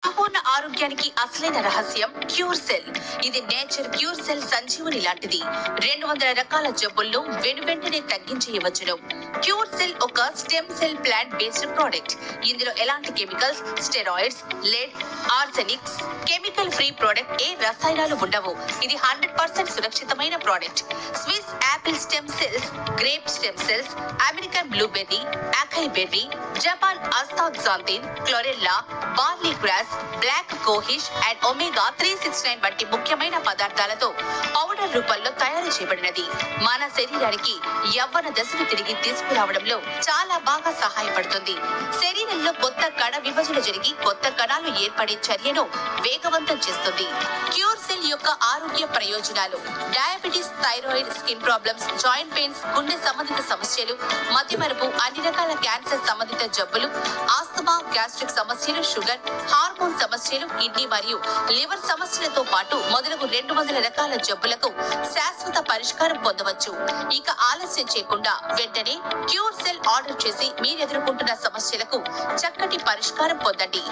సంపూర్ణ ఆరోగ్యానికి అసలైన రహస్యం క్యూర్ సెల్. ఇది నేచర్ క్యూర్ సెల్ సంజీవని లాంటిది. 200 రకాల జబ్బులను వెనువెంటనే తగ్గించేయవచ్చును. క్యూర్ సెల్ ఒక stem cell plant based product. ఇందులో ఎలాంటి chemicals, steroids, lead, arsenics, chemical free product, ఏ రసాయనాలు ఉండవు. ఇది 100% సురక్షితమైన product. Swiss apple stem cells, grape stem cells, American blueberry, acai berry, Japan astaxanthin, chlorella, barley grass, black cohosh and omega 369 వంటి ముఖ్యమైన పదార్థాలతో పౌడర్ రూపంలో తయారు చేయబడినది. మన శరీరానికి యవ్వన దశను తిరిగి తీసుకురావడంలో చాలా బాగా సహాయపడుతుంది. శరీరంలో కొత్త కణ విభజన జరిగి కొత్త కణాలు ఏర్పడే చర్యను వేగవంతం చేస్తుంది. క్యూర్ సెల్ యొక్క ఆరోగ్య ప్రయోజనాలు: diabetes, thyroid, skin problems, joint pains, గుండె సంబంధిత సమస్యలు, మతిమరుపు, అన్ని రకాల క్యాన్సర్ సంబంధిత జబ్బులు, ఆస్తమా, గ్యాస్ట్రిక్ సమస్యలు, షుగర్, హార్మోన్ సమస్యలు, కిడ్నీ మరియు లివర్ సమస్యలతో పాటు మొదలగు 200 రకాల జబ్బులకు శాశ్వత పరిష్కారం పొందవచ్చు. ఇక ఆలస్యం చేయకుండా వెంటనే క్యూర్ సెల్ ఆర్డర్ చేసి మీరు ఎదుర్కొంటున్న సమస్యలకు చక్కటి పరిష్కారం పొందండి.